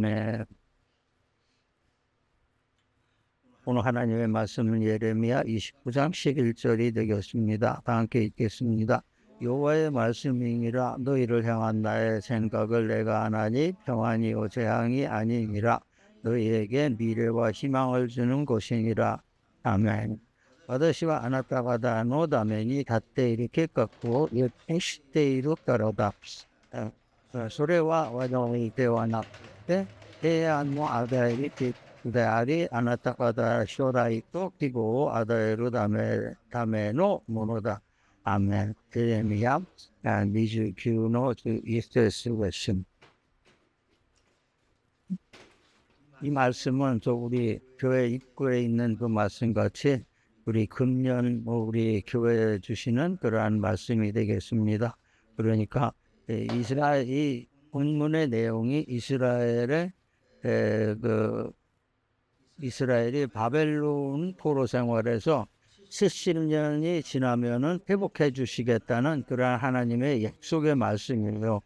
아멘. 오늘 하나님의 말씀은 예레미야 29장 11절이 되겠습니다. 다 함께 읽겠습니다. 여호와의 말씀이니라. 너희를 향한 나의 생각을 내가 아나니 평안이요 재앙이 아니니라. 너희에게 미래와 희망을 주는 것이니라. 아멘. 私はあなた方のために立っている計画を予見しているからだ。それは悪いではなくて、平安の与えるであり、あなた方将来と希望を与えるためのものだ。アーメン。エレミヤ29の11節です。이 말씀은 우리 교회 입구에 있는 그 말씀 같이 우리 금년 우리 교회에 주시는 그러한 말씀이 되겠습니다. 그러니까 이 본문의 내용이 이스라엘이 바벨론 포로 생활에서 70년이 지나면은 회복해 주시겠다는 그러한 하나님의 약속의 말씀이에요.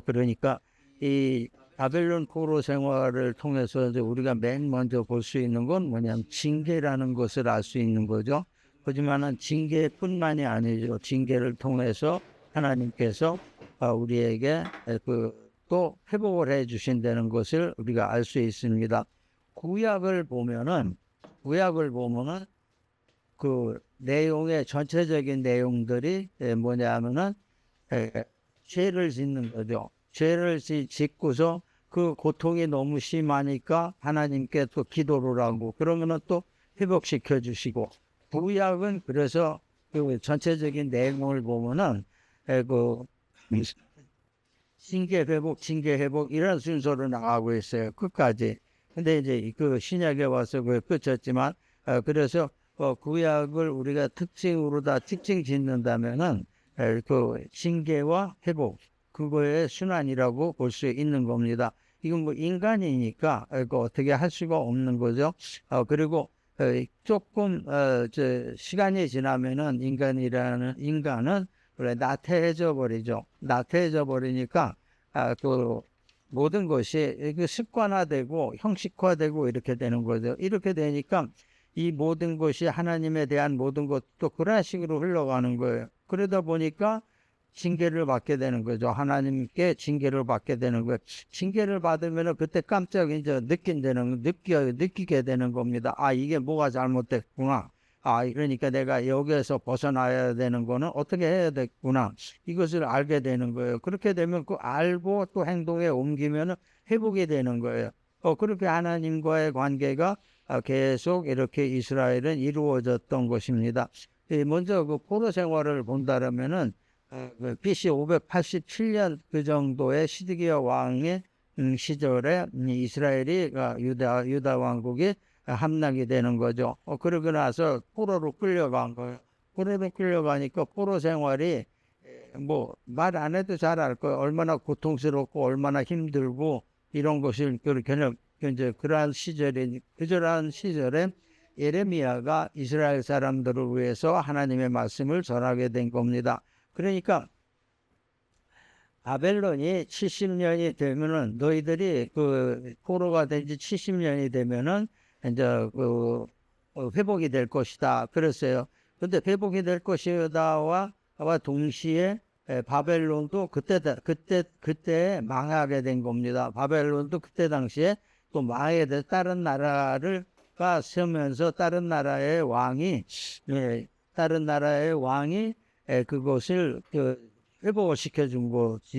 그러니까 이 바벨론 포로 생활을 통해서 우리가 맨 먼저 볼 수 있는 건 뭐냐면 징계라는 것을 알 수 있는 거죠. 하지만 징계뿐만이 아니죠. 징계를 통해서 하나님께서 우리에게 또 회복을 해 주신다는 것을 우리가 알 수 있습니다. 구약을 보면은 그 내용의 전체적인 내용들이 뭐냐면은 죄를 짓는 거죠. 죄를 짓고서 그 고통이 너무 심하니까 하나님께 또 기도를 하고 그러면은 또 회복시켜 주시고, 구약은 그래서 그 전체적인 내용을 보면은 그 징계 회복 이런 순서로 나가고 있어요. 끝까지. 근데 이제 그 신약에 와서 그 끝이었지만 그래서 구약을 우리가 특징으로 다 특징 짓는다면은 그 징계와 회복 그거의 순환이라고 볼 수 있는 겁니다. 이건 뭐 인간이니까 어떻게 할 수가 없는 거죠. 그리고 조금 시간이 지나면은 인간은 그래 나태해져 버리죠. 나태해져 버리니까 그 모든 것이 습관화되고 형식화되고 이렇게 되는 거죠. 이렇게 되니까 이 모든 것이 하나님에 대한 모든 것도 그런 식으로 흘러가는 거예요. 그러다 보니까 징계를 받게 되는 거죠. 하나님께 징계를 받게 되는 거예요. 징계를 받으면 그때 깜짝 이제 느끼게 되는 겁니다. 이게 뭐가 잘못됐구나. 그러니까 내가 여기에서 벗어나야 되는 거는 어떻게 해야 되겠구나. 이것을 알게 되는 거예요. 그렇게 되면 그 알고 또 행동에 옮기면 회복이 되는 거예요. 그렇게 하나님과의 관계가 계속 이렇게 이스라엘은 이루어졌던 것입니다. 먼저 그 포로 생활을 본다면은 BC 587년 그 정도의 시드기야 왕의 시절에 이스라엘이 유다 왕국이 함락이 되는 거죠. 그러고 나서 포로로 끌려간 거예요. 포로로 끌려가니까 포로 생활이 뭐 말 안 해도 잘 알 거예요. 얼마나 고통스럽고 얼마나 힘들고 이런 것을 이제 그러한 시절에 예레미야가 이스라엘 사람들을 위해서 하나님의 말씀을 전하게 된 겁니다. 그러니까 바벨론이 70년이 되면은 너희들이 그 포로가 된 지 70년이 되면은 이제 그 회복이 될 것이다. 그랬어요. 근데 회복이 될 것이다와 동시에 바벨론도 그때 망하게 된 겁니다. 바벨론도 그때 당시에 또 망하게 돼 다른 나라가 세우면서 다른 나라의 왕이 그것을 회복을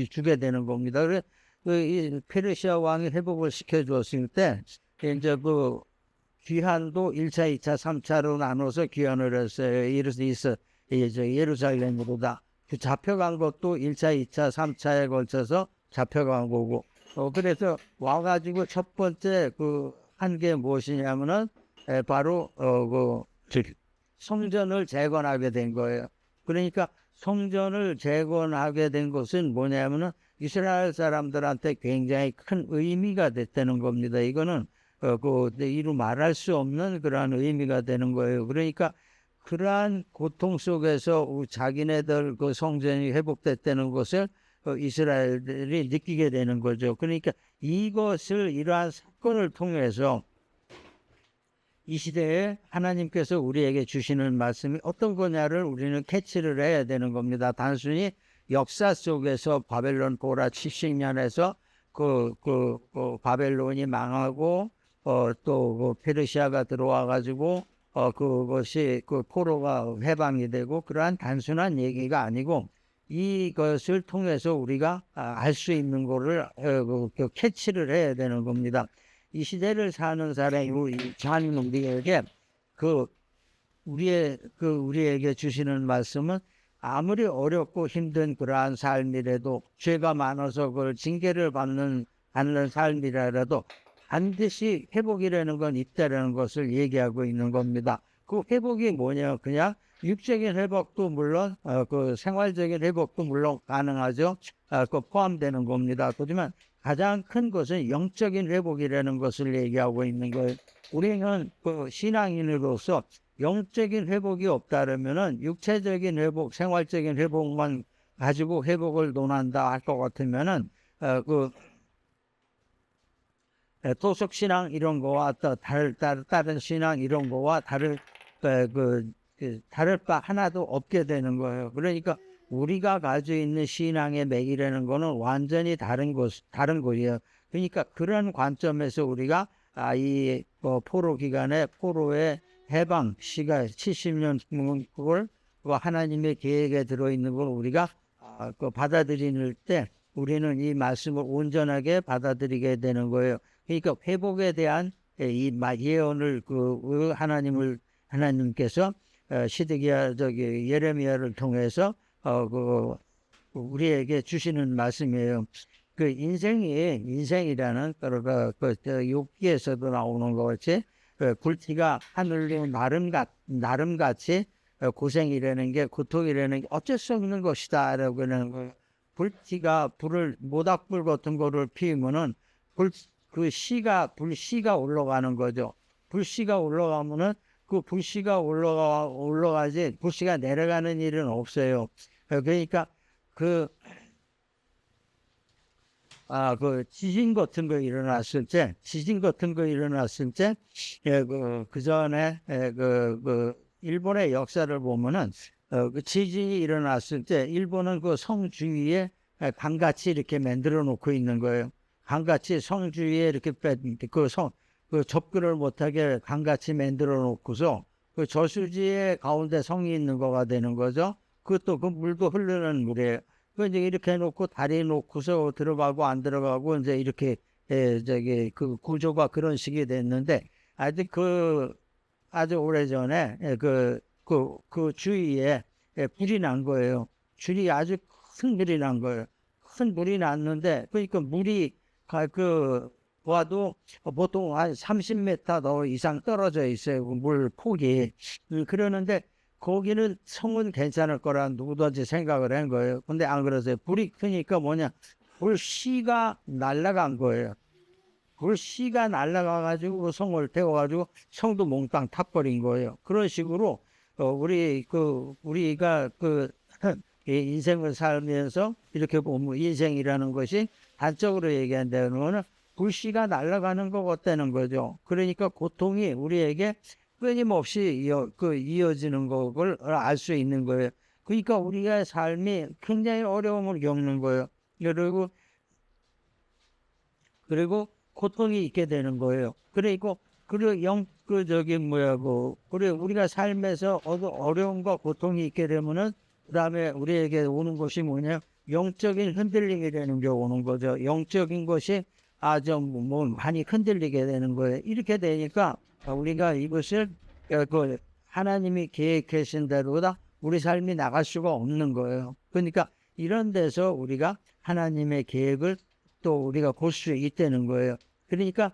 주게 되는 겁니다. 그래서 이 페르시아 왕이 회복을 시켜주었을 때 이제 그 귀환도 1차, 2차, 3차로 나눠서 귀환을 했어요. 예루살렘으로다. 잡혀간 것도 1차, 2차, 3차에 걸쳐서 잡혀간 거고. 그래서 와가지고 첫 번째 한 게 무엇이냐면은 바로 성전을 재건하게 된 거예요. 그러니까 성전을 재건하게 된 것은 뭐냐면은 이스라엘 사람들한테 굉장히 큰 의미가 됐다는 겁니다. 이거는 이루 말할 수 없는 그러한 의미가 되는 거예요. 그러니까 그러한 고통 속에서 자기네들 그 성전이 회복됐다는 것을 이스라엘들이 느끼게 되는 거죠. 그러니까 이것을 이러한 사건을 통해서 이 시대에 하나님께서 우리에게 주시는 말씀이 어떤 거냐를 우리는 캐치를 해야 되는 겁니다. 단순히 역사 속에서 바벨론 고라 70년에서 바벨론이 망하고 또 페르시아가 들어와 가지고 그것이 포로가 해방이 되고 그러한 단순한 얘기가 아니고 이것을 통해서 우리가 알 수 있는 거를 캐치를 해야 되는 겁니다. 이 시대를 사는 사람이 전 우리에게 우리에게 주시는 말씀은 아무리 어렵고 힘든 그러한 삶이라도 죄가 많아서 그걸 징계를 받는 삶이라도 반드시 회복이라는 건 있다라는 것을 얘기하고 있는 겁니다. 그 회복이 뭐냐? 그냥 육적인 회복도 물론 그 생활적인 회복도 물론 가능하죠. 포함되는 겁니다. 하지만 가장 큰 것은 영적인 회복이라는 것을 얘기하고 있는 거예요. 우리는 그 신앙인으로서 영적인 회복이 없다면은 육체적인 회복, 생활적인 회복만 가지고 회복을 논한다 할 것 같으면은 토속 신앙 이런 거와 또 다른 신앙 이런 거와 다를 바 하나도 없게 되는 거예요. 그러니까 우리가 가지고 있는 신앙의 맥이라는 거는 완전히 다른 거예요. 그러니까 그런 관점에서 우리가 이 포로 기간에 포로의 해방 시가 70년 그걸 하나님의 계획에 들어있는 걸 우리가 받아들일 때 우리는 이 말씀을 온전하게 받아들이게 되는 거예요. 그러니까 회복에 대한 이 예언을 하나님께서 시드기야 예레미야를 통해서 우리에게 주시는 말씀이에요. 인생이라는 욥기에서도 나오는 것 같이 굴티가 하늘로 나름같이 고생이라는 게 고통이라는 게 어쩔 수 없는 것이다라고 하는 거예요. 굴티가 모닥불 같은 거를 피우면은 불씨가 올라가는 거죠. 불씨가 올라가면은 불씨가 올라가지 불씨가 내려가는 일은 없어요. 그러니까 지진 같은 거 일어났을 때, 그 전에 일본의 역사를 보면은 지진이 일어났을 때 일본은 그 성 주위에 강같이 이렇게 만들어 놓고 있는 거예요. 강같이 성 주위에 이렇게 접근을 못하게 강같이 만들어 놓고서 그 저수지의 가운데 성이 있는 거가 되는 거죠. 그것도 그 물도 흐르는 물이에요. 이제 이렇게 해놓고 다리 놓고서 들어가고 안 들어가고 이제 이렇게 그 구조가 그런 식이 됐는데 아주 오래전에 그 주위에 불이 난 거예요. 아주 큰 불이 난 거예요. 큰 불이 났는데 그러니까 물이 와도 보통 한 30m 더 이상 떨어져 있어요. 물 폭이. 그러는데 거기는 성은 괜찮을 거라 누구든지 생각을 한 거예요. 근데 안 그러세요. 불이 크니까 불씨가 날아간 거예요. 불씨가 날아가가지고 그 성을 태워가지고 성도 몽땅 타버린 거예요. 그런 식으로 우리가 인생을 살면서 이렇게 보면 인생이라는 것이 단적으로 얘기한다면 불씨가 날아가는 것 같다는 거죠. 그러니까 고통이 우리에게 끊임없이 이어지는 것을 알 수 있는 거예요. 그러니까 우리가 삶이 굉장히 어려움을 겪는 거예요. 그리고 고통이 있게 되는 거예요. 그리고 우리가 삶에서 어려움과 고통이 있게 되면은 그다음에 우리에게 오는 것이 뭐냐? 영적인 흔들림이라는 게 오는 거죠. 영적인 것이 많이 흔들리게 되는 거예요. 이렇게 되니까 우리가 이것을 하나님이 계획하신 대로다 우리 삶이 나갈 수가 없는 거예요. 그러니까 이런 데서 우리가 하나님의 계획을 또 우리가 볼 수 있다는 거예요. 그러니까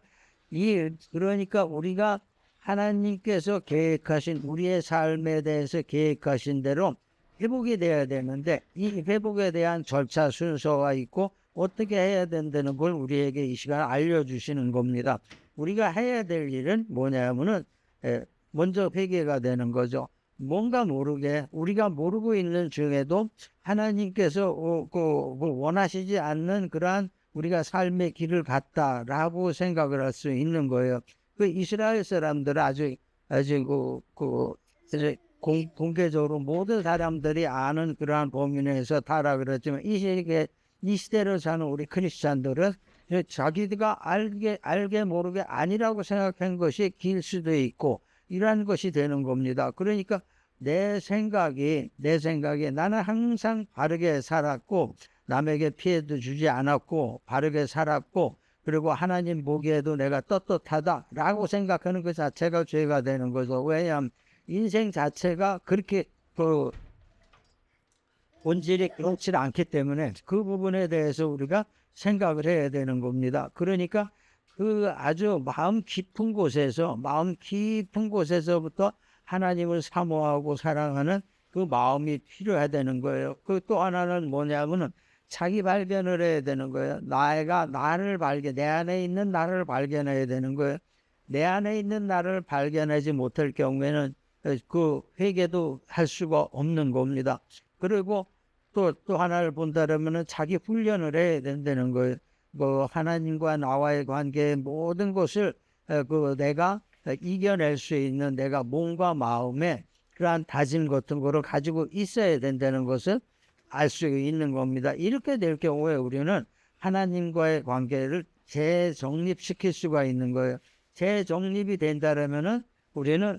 우리가 하나님께서 계획하신 우리의 삶에 대해서 계획하신 대로 회복이 돼야 되는데 이 회복에 대한 절차 순서가 있고 어떻게 해야 된다는 걸 우리에게 이 시간 알려주시는 겁니다. 우리가 해야 될 일은 뭐냐면은 먼저 회개가 되는 거죠. 뭔가 모르게 우리가 모르고 있는 중에도 하나님께서 원하시지 않는 그러한 우리가 삶의 길을 갔다라고 생각을 할 수 있는 거예요. 그 이스라엘 사람들은 아주 이제 공개적으로 모든 사람들이 아는 그러한 범위 내에서 타라 그랬지만 이 시대를 사는 우리 크리스찬들은 자기가 알게 모르게 아니라고 생각한 것이 길 수도 있고 이러한 것이 되는 겁니다. 그러니까 내 생각이 나는 항상 바르게 살았고 남에게 피해도 주지 않았고 바르게 살았고 그리고 하나님 보기에도 내가 떳떳하다라고 생각하는 것 자체가 죄가 되는 거죠. 왜냐하면 인생 자체가 그렇게 본질이 그렇지 않기 때문에 그 부분에 대해서 우리가 생각을 해야 되는 겁니다. 그러니까 그 아주 마음 깊은 곳에서부터 하나님을 사모하고 사랑하는 그 마음이 필요해야 되는 거예요. 그 또 하나는 뭐냐면은 자기 발견을 해야 되는 거예요. 내 안에 있는 나를 발견해야 되는 거예요. 내 안에 있는 나를 발견하지 못할 경우에는 그 회개도 할 수가 없는 겁니다. 그리고 또 하나를 본다면은 자기 훈련을 해야 된다는 거예요. 뭐 하나님과 나와의 관계의 모든 것을 내가 이겨낼 수 있는 내가 몸과 마음에 그러한 다짐 같은 거를 가지고 있어야 된다는 것을 알 수 있는 겁니다. 이렇게 될 경우에 우리는 하나님과의 관계를 재정립시킬 수가 있는 거예요. 재정립이 된다면은 우리는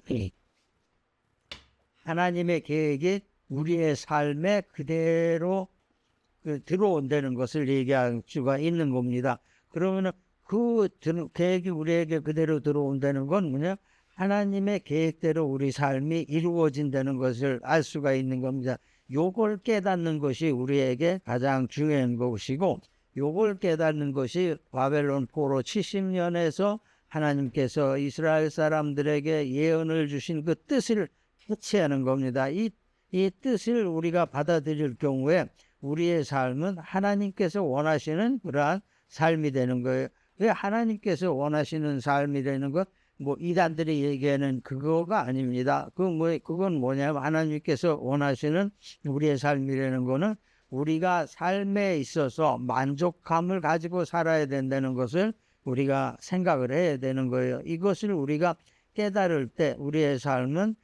하나님의 계획이 우리의 삶에 그대로 들어온다는 것을 얘기할 수가 있는 겁니다. 그러면은 그 계획이 우리에게 그대로 들어온다는 건 뭐냐? 하나님의 계획대로 우리 삶이 이루어진다는 것을 알 수가 있는 겁니다. 요걸 깨닫는 것이 우리에게 가장 중요한 것이고 요걸 깨닫는 것이 바벨론 포로 70년에서 하나님께서 이스라엘 사람들에게 예언을 주신 그 뜻을 해체하는 겁니다. 이 뜻을 우리가 받아들일 경우에 우리의 삶은 하나님께서 원하시는 그러한 삶이 되는 거예요. 왜 하나님께서 원하시는 삶이 되는 것? 뭐 이단들이 얘기하는 그거가 아닙니다. 그건 뭐냐면 하나님께서 원하시는 우리의 삶이라는 거는 우리가 삶에 있어서 만족감을 가지고 살아야 된다는 것을 우리가 생각을 해야 되는 거예요. 이것을 우리가 깨달을 때 우리의 삶은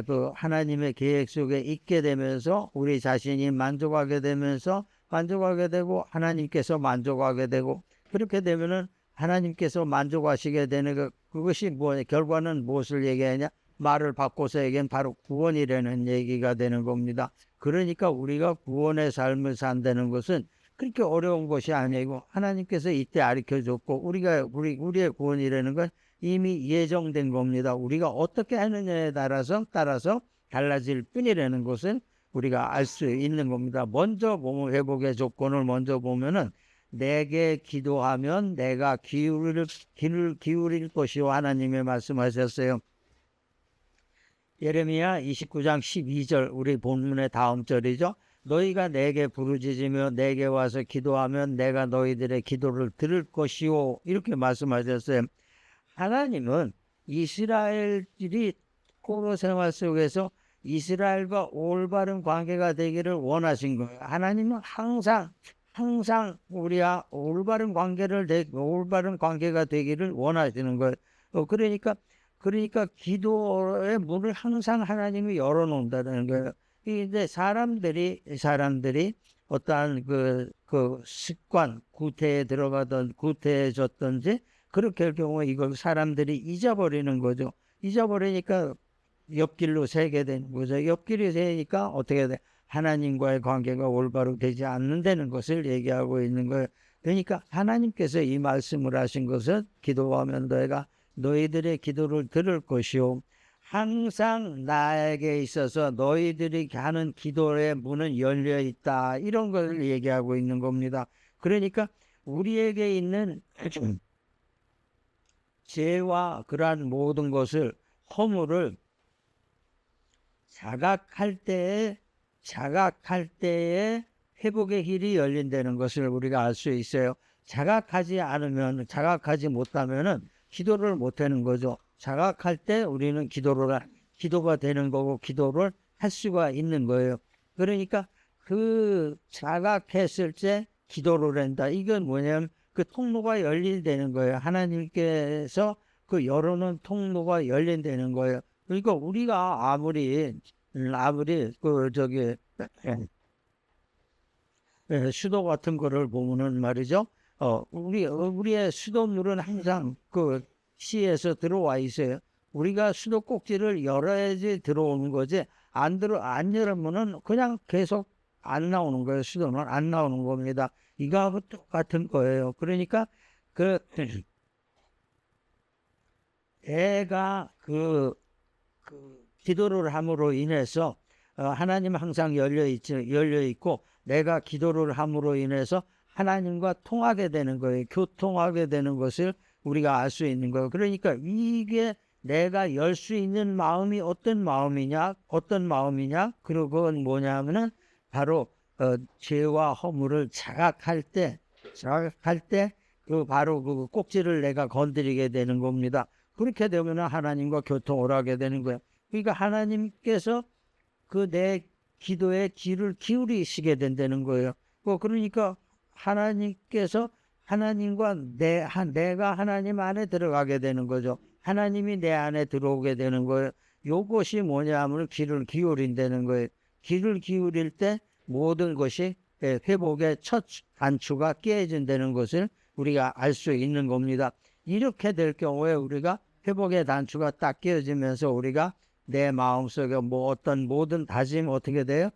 그 하나님의 계획 속에 있게 되면서 우리 자신이 만족하게 되고 하나님께서 만족하게 되고 그렇게 되면은 하나님께서 만족하시게 되는 그것이 결과는 무엇을 얘기하냐? 말을 바꿔서 얘기하면 바로 구원이라는 얘기가 되는 겁니다. 그러니까 우리가 구원의 삶을 산다는 것은 그렇게 어려운 것이 아니고 하나님께서 이때 가르쳐줬고 우리의 구원이라는 건 이미 예정된 겁니다. 우리가 어떻게 하느냐에 따라서 달라질 뿐이라는 것을 우리가 알 수 있는 겁니다. 먼저 회복의 조건을 먼저 보면은 내게 기도하면 내가 귀를 기울일 것이요 하나님의 말씀하셨어요. 예레미야 29장 12절 우리 본문의 다음 절이죠. 너희가 내게 부르짖으며 내게 와서 기도하면 내가 너희들의 기도를 들을 것이요 이렇게 말씀하셨어요. 하나님은 이스라엘들이 포로 생활 속에서 이스라엘과 올바른 관계가 되기를 원하신 거예요. 하나님은 항상 우리와 올바른 관계가 되기를 원하시는 거예요. 그러니까 기도의 문을 항상 하나님이 열어놓는다는 거예요. 이제 사람들이 어떠한 그 습관, 구태해졌든지 그렇게 할 경우에 이걸 사람들이 잊어버리는 거죠. 잊어버리니까 옆길로 새게 되는 거죠. 옆길이 새니까 어떻게 돼? 하나님과의 관계가 올바로 되지 않는다는 것을 얘기하고 있는 거예요. 그러니까 하나님께서 이 말씀을 하신 것은 기도하면 너희가 너희들의 기도를 들을 것이요. 항상 나에게 있어서 너희들이 하는 기도의 문은 열려 있다. 이런 걸 얘기하고 있는 겁니다. 그러니까 우리에게 있는 죄와 그러한 모든 것을 허물을 자각할 때에 회복의 길이 열린다는 것을 우리가 알 수 있어요. 자각하지 못하면은 기도를 못하는 거죠. 자각할 때 우리는 기도가 되는 거고 기도를 할 수가 있는 거예요. 그러니까 그 자각했을 때 기도를 한다. 이건 뭐냐면 그 통로가 열린다는 거예요. 하나님께서 그 열어놓은 통로가 열린다는 거예요. 그러니까 우리가 아무리 그 저기 수도 같은 거를 보면은 말이죠. 우리의 수돗물은 항상 그 시에서 들어와 있어요. 우리가 수도 꼭지를 열어야지 들어오는 거지. 안 열으면은 그냥 계속 안 나오는 거예요. 수도는 안 나오는 겁니다. 이거하고 똑같은 거예요. 그러니까 그 내가 기도를 함으로 인해서 하나님 항상 열려 있고 내가 기도를 함으로 인해서 하나님과 통하게 되는 거예요. 교통하게 되는 것을 우리가 알 수 있는 거예요. 그러니까 이게 내가 열 수 있는 마음이 어떤 마음이냐? 그리고 그건 뭐냐면은 바로 죄와 허물을 자각할 때 그 바로 그 꼭지를 내가 건드리게 되는 겁니다. 그렇게 되면 하나님과 교통을 하게 되는 거예요. 그러니까 하나님께서 그 내 기도에 귀를 기울이시게 된다는 거예요. 그러니까 하나님께서 하나님과 내가 하나님 안에 들어가게 되는 거죠. 하나님이 내 안에 들어오게 되는 거예요. 요것이 뭐냐면 귀를 기울인다는 거예요. 귀를 기울일 때 모든 것이 회복의 첫 단추가 깨진다는 것을 우리가 알 수 있는 겁니다. 이렇게 될 경우에 우리가 회복의 단추가 딱 깨어지면서 우리가 내 마음속에 어떤 모든 다짐 어떻게 돼요?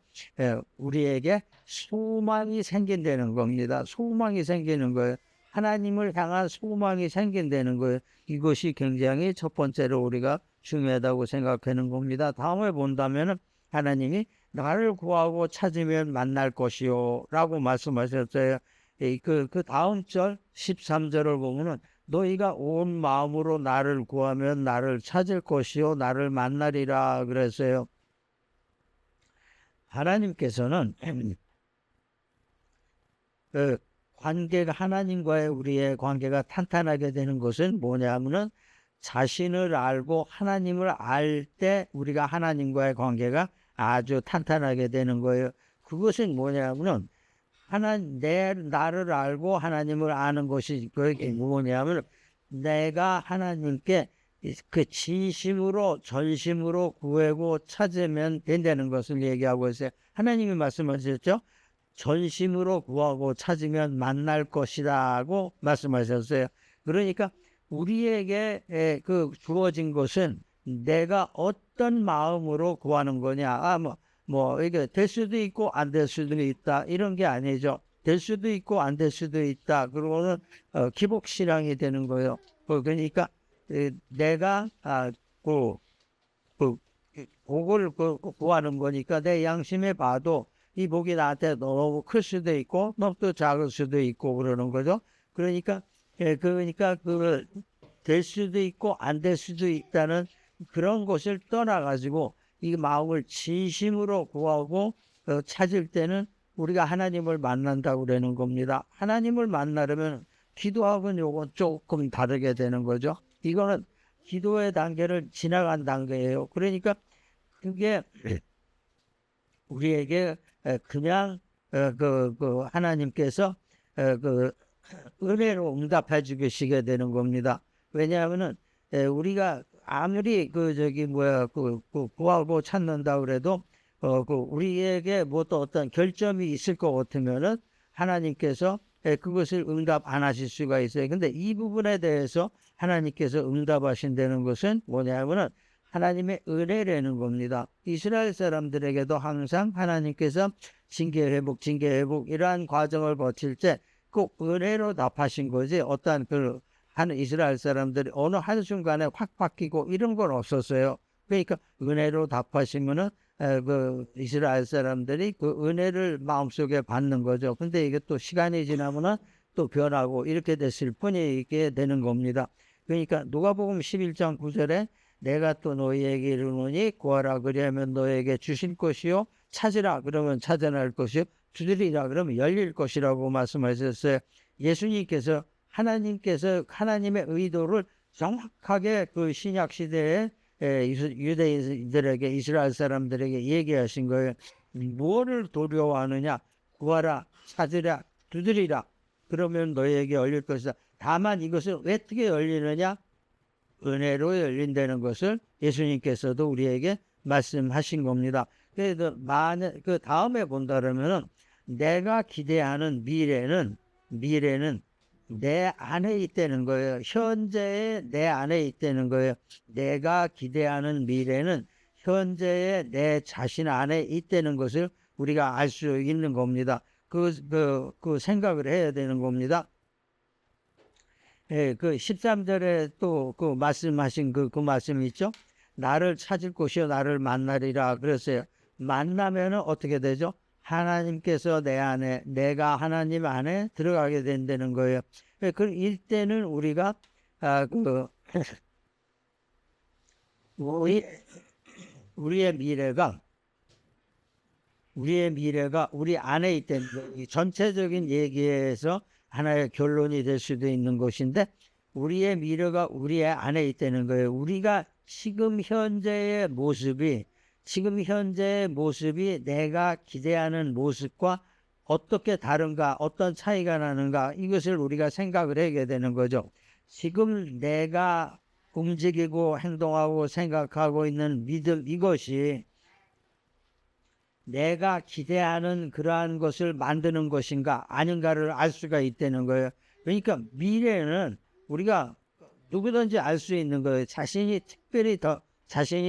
우리에게 소망이 생긴다는 겁니다. 소망이 생기는 거예요. 하나님을 향한 소망이 생긴다는 거예요. 이것이 굉장히 첫 번째로 우리가 중요하다고 생각하는 겁니다. 다음에 본다면은 하나님이 나를 구하고 찾으면 만날 것이요 라고 말씀하셨어요. 그 다음 절 13절을 보면은 너희가 온 마음으로 나를 구하면 나를 찾을 것이요 나를 만나리라 그랬어요. 하나님께서는 관계가 하나님과의 우리의 관계가 탄탄하게 되는 것은 뭐냐면은 자신을 알고 하나님을 알 때 우리가 하나님과의 관계가 아주 탄탄하게 되는 거예요. 그것은 뭐냐면은 나를 알고 하나님을 아는 것이 그게 뭐냐면 내가 하나님께 그 진심으로 전심으로 구하고 찾으면 된다는 것을 얘기하고 있어요. 하나님이 말씀하셨죠. 전심으로 구하고 찾으면 만날 것이라고 말씀하셨어요. 그러니까 우리에게 그 주어진 것은 내가 어떤 마음으로 구하는 거냐. 이게 될 수도 있고 안 될 수도 있다. 이런 게 아니죠. 될 수도 있고 안 될 수도 있다. 그러고는 기복신앙이 되는 거예요. 그러니까 내가 복을 구하는 거니까 내 양심에 봐도 이 복이 나한테 너무 클 수도 있고 너무 또 작을 수도 있고 그러는 거죠. 그러니까 그걸 될 수도 있고 안 될 수도 있다는 그런 것을 떠나가지고 이 마음을 진심으로 구하고 찾을 때는 우리가 하나님을 만난다고 그러는 겁니다. 하나님을 만나려면 기도하고는 요건 조금 다르게 되는 거죠. 이거는 기도의 단계를 지나간 단계예요. 그러니까 그게 우리에게 그냥 하나님께서 은혜로 응답해 주시게 되는 겁니다. 왜냐하면은 우리가 아무리 구하고 찾는다 그래도 우리에게 또 어떤 결점이 있을 것 같으면은 하나님께서 그것을 응답 안 하실 수가 있어요. 근데 이 부분에 대해서 하나님께서 응답하신다는 것은 뭐냐면은 하나님의 은혜라는 겁니다. 이스라엘 사람들에게도 항상 하나님께서 징계 회복 이러한 과정을 거칠 때 꼭 은혜로 답하신 거지 어떤 하는 이스라엘 사람들이 어느 한순간에 확 바뀌고 이런 건 없었어요. 그러니까 은혜로 답하시면은 이스라엘 사람들이 그 은혜를 마음속에 받는 거죠. 근데 이게 또 시간이 지나면은 또 변하고 이렇게 됐을 뿐이게 되는 겁니다. 그러니까 누가복음 11장 9절에 내가 또 너희에게 이르노니 구하라 그리하면 너희에게 주실 것이요 찾으라 그러면 찾아낼 것이요 두드리라 그러면 열릴 것이라고 말씀하셨어요. 예수님께서 하나님의 의도를 정확하게 그 신약 시대에 유대인들에게 이스라엘 사람들에게 얘기하신 거예요. 무엇을 두려워하느냐? 구하라, 찾으라, 두드리라. 그러면 너희에게 열릴 것이다. 다만 이것을 왜 어떻게 열리느냐? 은혜로 열린다는 것을 예수님께서도 우리에게 말씀하신 겁니다. 그래서 만약 그 다음에 본다 그러면은 내가 기대하는 미래는 내 안에 있다는 거예요. 현재의 내 안에 있다는 거예요. 내가 기대하는 미래는 현재의 내 자신 안에 있다는 것을 우리가 알 수 있는 겁니다. 그 생각을 해야 되는 겁니다. 예, 그 13절에 또 그 말씀하신 그 말씀 있죠? 나를 찾을 곳이요, 나를 만나리라 그랬어요. 만나면은 어떻게 되죠? 하나님께서 내 안에, 내가 하나님 안에 들어가게 된다는 거예요. 예, 그 이때는 우리가, 우리, 우리의 미래가 우리 안에 있다는 거, 전체적인 얘기에서 하나의 결론이 될 수도 있는 것인데, 우리의 미래가 우리 안에 있다는 거예요. 우리가 지금 현재의 모습이 내가 기대하는 모습과 어떻게 다른가, 어떤 차이가 나는가, 이것을 우리가 생각을 하게 되는 거죠. 지금 내가 움직이고 행동하고 생각하고 있는 믿음, 이것이 내가 기대하는 그러한 것을 만드는 것인가 아닌가를 알 수가 있다는 거예요. 그러니까 미래는 우리가 누구든지 알 수 있는 거예요. 자신이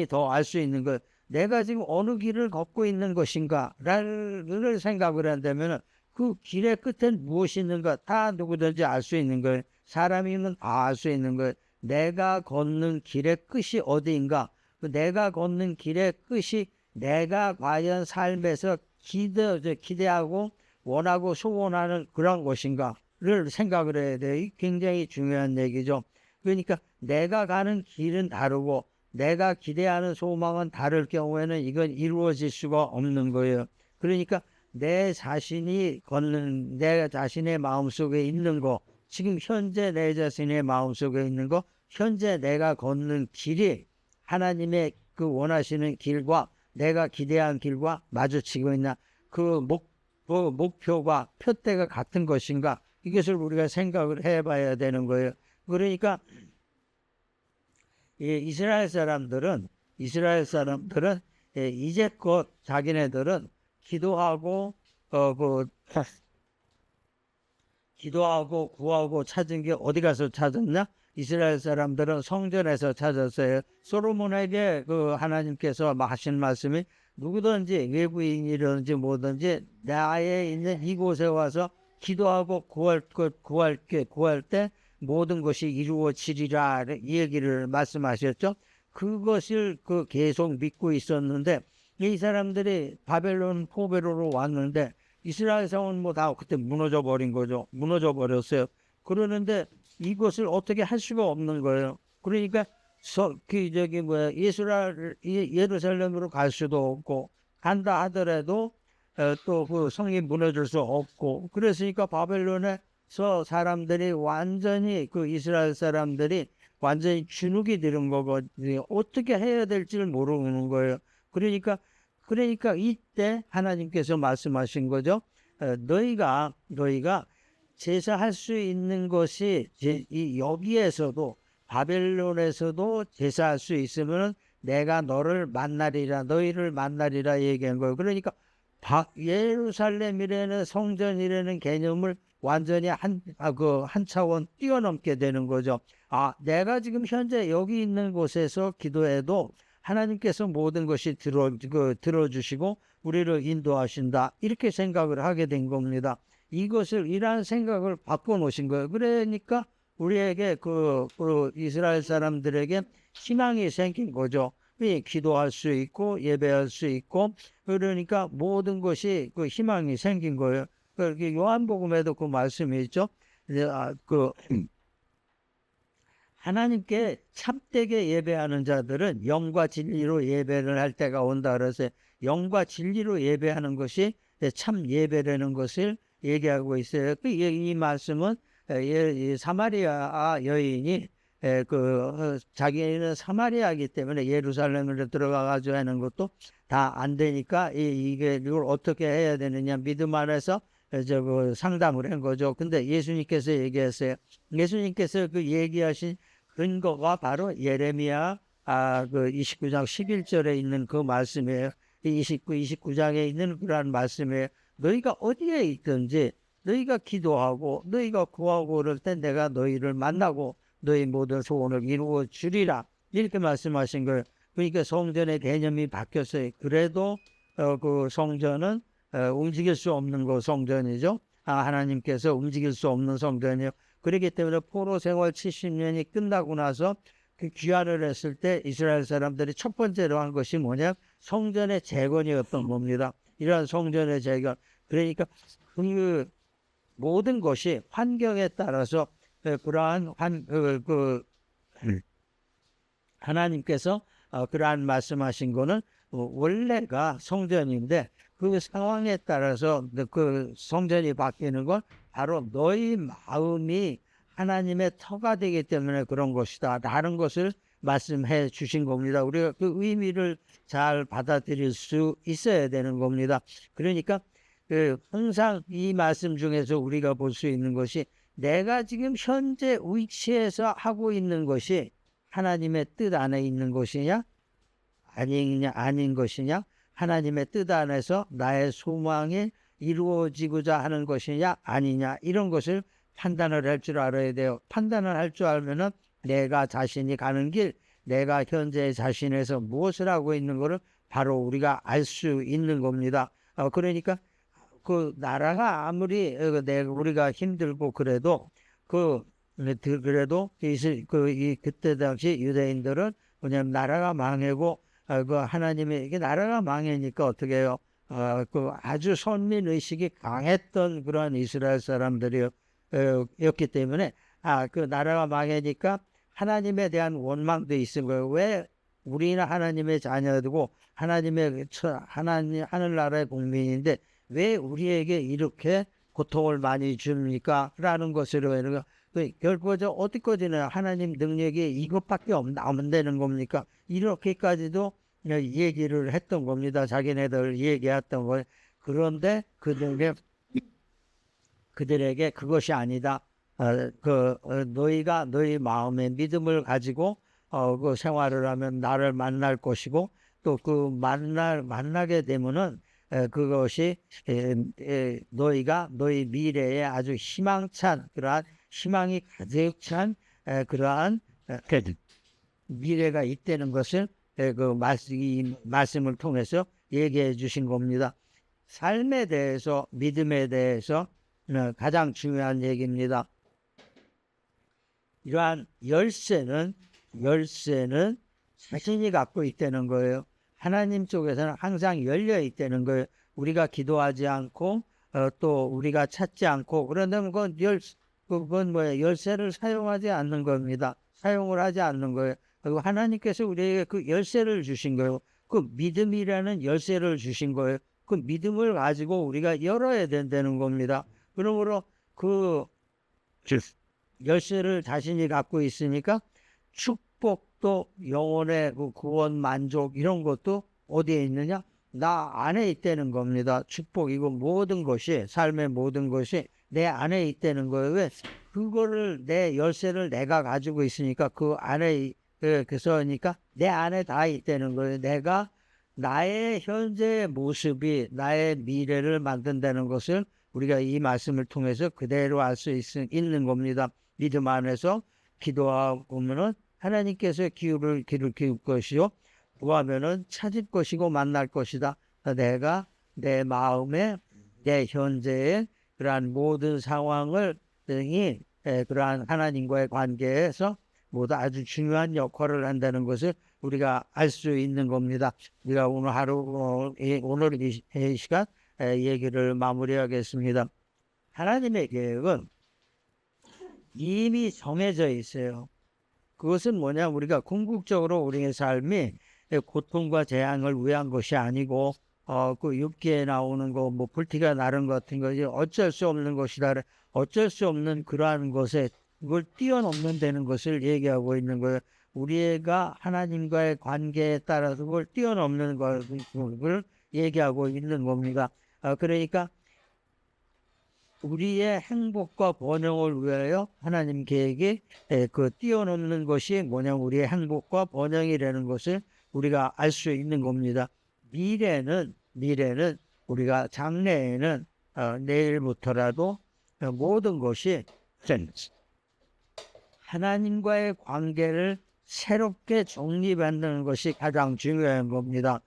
더 알 수 있는 거예요. 내가 지금 어느 길을 걷고 있는 것인가를 생각을 한다면 그 길의 끝엔 무엇이 있는가 다 누구든지 알 수 있는 거예요. 사람이면 다 알 수 있는 거예요. 내가 걷는 길의 끝이 어디인가? 내가 걷는 길의 끝이 내가 과연 삶에서 기대하고 원하고 소원하는 그런 것인가를 생각을 해야 돼. 굉장히 중요한 얘기죠. 그러니까 내가 가는 길은 다르고 내가 기대하는 소망은 다를 경우에는 이건 이루어질 수가 없는 거예요. 그러니까 내 자신의 마음속에 있는 거, 지금 현재 내 자신의 마음속에 있는 거, 현재 내가 걷는 길이 하나님의 그 원하시는 길과 내가 기대한 길과 마주치고 있나, 그 목표가 표대가 같은 것인가, 이것을 우리가 생각을 해봐야 되는 거예요. 그러니까 이스라엘 사람들은 이제껏 자기네들은 기도하고 구하고 찾은 게 어디 가서 찾았냐? 이스라엘 사람들은 성전에서 찾았어요. 솔로몬에게 그 하나님께서 하신 말씀이 누구든지 외부인이든지 뭐든지 나에 있는 이곳에 와서 기도하고 구할 때 모든 것이 이루어지리라, 이 얘기를 말씀하셨죠. 그것을 계속 믿고 있었는데 이 사람들이 바벨론 포로로 왔는데 이스라엘 성은 뭐 다 그때 무너져 버린 거죠. 무너져 버렸어요. 그러는데 이것을 어떻게 할 수가 없는 거예요. 그러니까 예루살렘으로 갈 수도 없고, 간다 하더라도 또 그 성이 무너질 수 없고, 그랬으니까 바벨론에서 사람들이 완전히 이스라엘 사람들이 완전히 주눅이 들은 거거든요. 어떻게 해야 될지를 모르는 거예요. 그러니까 이때 하나님께서 말씀하신 거죠. 너희가 제사할 수 있는 것이 여기에서도 바벨론에서도 제사할 수 있으면 내가 너희를 만나리라 얘기한 거예요. 그러니까 예루살렘이라는 성전이라는 개념을 완전히 한 차원 뛰어넘게 되는 거죠. 내가 지금 현재 여기 있는 곳에서 기도해도 하나님께서 모든 것이 들어주시고 우리를 인도하신다, 이렇게 생각을 하게 된 겁니다. 이러한 생각을 바꿔놓으신 거예요. 그러니까 우리에게 이스라엘 사람들에게 희망이 생긴 거죠. 기도할 수 있고 예배할 수 있고, 그러니까 모든 것이 희망이 생긴 거예요. 요한복음에도 그 말씀이 있죠. 하나님께 참되게 예배하는 자들은 영과 진리로 예배를 할 때가 온다 그래서 영과 진리로 예배하는 것이 참 예배라는 것을 얘기하고 있어요. 이 말씀은 사마리아 여인이 자기는 사마리아이기 때문에 예루살렘으로 들어가가지고 하는 것도 다 안 되니까 이걸 어떻게 해야 되느냐, 믿음 안에서 그 상담을 한 거죠. 근데 예수님께서 얘기했어요. 예수님께서 그 얘기하신 근거가 바로 예레미야 그 29장 11절에 있는 그 말씀이에요. 29장에 있는 그러한 말씀이에요. 너희가 어디에 있든지 너희가 기도하고 너희가 구하고 그럴 때 내가 너희를 만나고 너희 모든 소원을 이루어 주리라. 이렇게 말씀하신 거예요. 그러니까 성전의 개념이 바뀌었어요. 그래도 그 성전은 움직일 수 없는 그 성전이죠. 하나님께서 움직일 수 없는 성전이요. 그렇기 때문에 포로 생활 70년이 끝나고 나서 그 귀환을 했을 때 이스라엘 사람들이 첫 번째로 한 것이 뭐냐? 성전의 재건이었던 겁니다. 이러한 성전의 재건. 그러니까 그 모든 것이 환경에 따라서 그러한 하나님께서 그러한 말씀하신 거는 원래가 성전인데 그 상황에 따라서 그 성전이 바뀌는 건 바로 너희 마음이 하나님의 터가 되기 때문에 그런 것이다. 다른 것을 말씀해 주신 겁니다. 우리가 그 의미를 잘 받아들일 수 있어야 되는 겁니다. 그러니까 항상 이 말씀 중에서 우리가 볼 수 있는 것이 내가 지금 현재 위치에서 하고 있는 것이 하나님의 뜻 안에 있는 것이냐 아닌 것이냐, 하나님의 뜻 안에서 나의 소망이 이루어지고자 하는 것이냐 아니냐, 이런 것을 판단을 할 줄 알아야 돼요. 판단을 할 줄 알면은 내가 자신이 가는 길, 내가 현재 자신에서 무엇을 하고 있는 것을 바로 우리가 알 수 있는 겁니다. 그러니까 그 나라가 아무리 우리가 힘들고 그래도 그때 당시 유대인들은 왜냐하면 나라가 망하고 그 하나님의 이게 나라가 망하니까 어떻게 해요? 그 아주 선민 의식이 강했던 그러한 이스라엘 사람들이었기 때문에 그 나라가 망하니까 하나님에 대한 원망도 있은 거예요. 왜 우리는 하나님의 자녀들고 하나님 하늘나라의 국민인데 왜 우리에게 이렇게 고통을 많이 줍니까? 라는 것으로 결국은 어디까지나 하나님 능력이 이것밖에 안 되는 겁니까? 이렇게까지도 얘기를 했던 겁니다. 자기네들 얘기했던 거예요. 그런데 그들에게 그것이 아니다. 너희가 너희 마음의 믿음을 가지고 그 생활을 하면 나를 만날 것이고 또 그 만나게 되면은 그것이 너희가 너희 미래에 아주 희망찬 그러한 희망이 가득 찬 그러한 미래가 있다는 것을 이 말씀을 통해서 얘기해 주신 겁니다. 삶에 대해서 믿음에 대해서 가장 중요한 얘기입니다. 이러한 열쇠는 자신이 갖고 있다는 거예요. 하나님 쪽에서는 항상 열려 있다는 거예요. 우리가 기도하지 않고 또 우리가 찾지 않고 그런다면 그건 뭐예요? 열쇠를 사용하지 않는 겁니다. 사용을 하지 않는 거예요. 그리고 하나님께서 우리에게 그 열쇠를 주신 거예요. 그 믿음이라는 열쇠를 주신 거예요. 그 믿음을 가지고 우리가 열어야 된다는 겁니다. 그러므로 그 열쇠를 자신이 갖고 있으니까 축복도 영혼의 그 구원 만족 이런 것도 어디에 있느냐? 나 안에 있다는 겁니다. 축복이고 모든 것이 삶의 모든 것이 내 안에 있다는 거예요. 왜? 그거를 내 열쇠를 내가 가지고 있으니까 그 안에 그래서니까 내 안에 다 있다는 거예요. 내가 나의 현재의 모습이 나의 미래를 만든다는 것을 우리가 이 말씀을 통해서 그대로 알 수 있는 겁니다. 믿음 안에서 기도하면은 하나님께서 길을 키울 것이요 구하면은 찾을 것이고 만날 것이다. 내가 내 마음에 내 현재의 그러한 모든 상황을 등이 그러한 하나님과의 관계에서 모두 아주 중요한 역할을 한다는 것을 우리가 알 수 있는 겁니다. 우리가 오늘 하루 오늘 이 시간 얘기를 마무리하겠습니다. 하나님의 계획은 이미 정해져 있어요. 그것은 뭐냐? 우리가 궁극적으로 우리의 삶이 고통과 재앙을 위한 것이 아니고 그 육기에 나오는 거, 뭐 불티가 나는 것 같은 것이 어쩔 수 없는 것이다. 어쩔 수 없는 그러한 것에 그걸 뛰어넘는 되는 것을 얘기하고 있는 거예요. 우리가 하나님과의 관계에 따라서 그걸 뛰어넘는 것을 얘기하고 있는 겁니다. 그러니까 우리의 행복과 번영을 위하여 하나님 계획이 뛰어넘는 것이 뭐냐, 우리의 행복과 번영이라는 것을 우리가 알 수 있는 겁니다. 미래는 우리가 장래에는 내일부터라도 모든 것이 하나님과의 관계를 새롭게 정립하는 것이 가장 중요한 겁니다.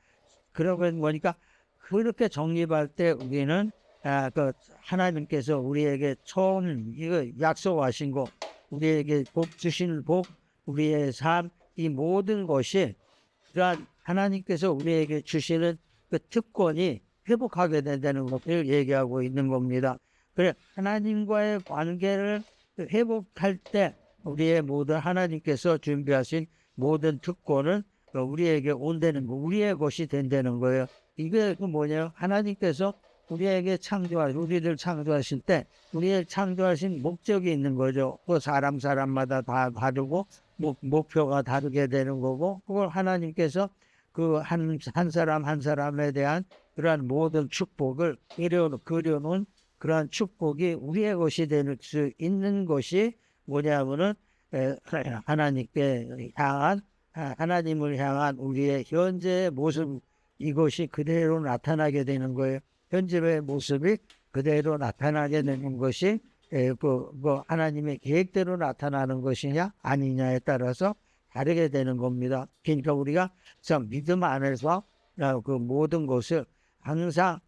그러면 뭐니까 그렇게 정립할 때 우리는 하나님께서 우리에게 처음 이거 약속하신 거, 우리에게 복 주신 복, 우리의 삶, 이 모든 것이 그러한 하나님께서 우리에게 주시는 그 특권이 회복하게 된다는 것을 얘기하고 있는 겁니다. 그래, 하나님과의 관계를 회복할 때 우리의 모든 하나님께서 준비하신 모든 특권은 우리에게 온다는 거, 우리의 것이 된다는 거예요. 이게 뭐냐요? 하나님께서 우리에게 우리를 창조하실 때 우리의 창조하신 목적이 있는 거죠. 그 사람마다 다 다르고 목표가 다르게 되는 거고, 그걸 하나님께서 그 한 사람 한 사람에 대한 그러한 모든 축복을 그려놓은 그러한 축복이 우리의 것이 될 수 있는 것이 뭐냐면은 하나님을 향한 우리의 현재의 모습, 이것이 그대로 나타나게 되는 거예요. 현재의 모습이 그대로 나타나게 되는 것이 하나님의 계획대로 나타나는 것이냐 아니냐에 따라서 다르게 되는 겁니다. 그러니까 우리가 참 믿음 안에서 그 모든 것을 항상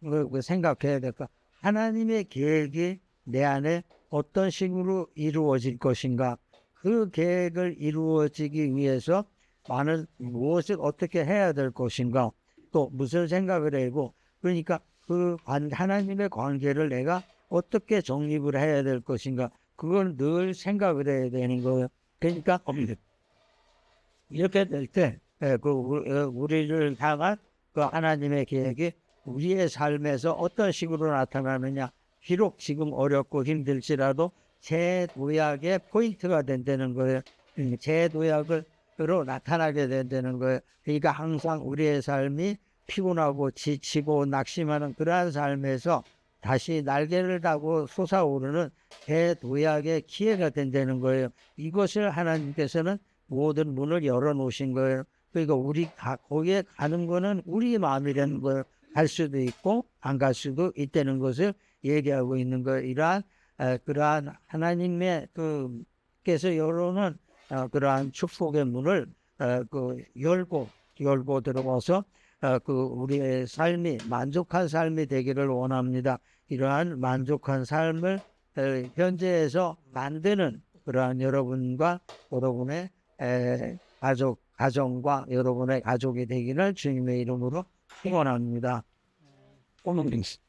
생각해야 될까. 하나님의 계획이 내 안에 어떤 식으로 이루어질 것인가. 그 계획을 이루어지기 위해서 무엇을 어떻게 해야 될 것인가. 또 무슨 생각을 하고, 그러니까 하나님의 관계를 내가 어떻게 정립을 해야 될 것인가. 그걸 늘 생각을 해야 되는 거예요. 그러니까 이렇게 될 때 우리를 향한 그 하나님의 계획이 우리의 삶에서 어떤 식으로 나타나느냐. 비록 지금 어렵고 힘들지라도 재도약의 포인트가 된다는 거예요. 재도약으로 나타나게 된다는 거예요. 그러니까 항상 우리의 삶이 피곤하고 지치고 낙심하는 그러한 삶에서 다시 날개를 달고 솟아오르는 재도약의 기회가 된다는 거예요. 이것을 하나님께서는 모든 문을 열어놓으신 거예요. 그러니까 거기에 가는 거는 우리 마음이라는 거예요. 갈 수도 있고 안 갈 수도 있다는 것을 얘기하고 있는 거예요. 그러한 하나님의 께서 열어놓은 그러한 축복의 문을 열고 들어와서 우리의 삶이 만족한 삶이 되기를 원합니다. 이러한 만족한 삶을 현재에서 만드는 그러한 여러분과 여러분의 가정과 여러분의 가족이 되기를 주님의 이름으로 축원합니다. 오늘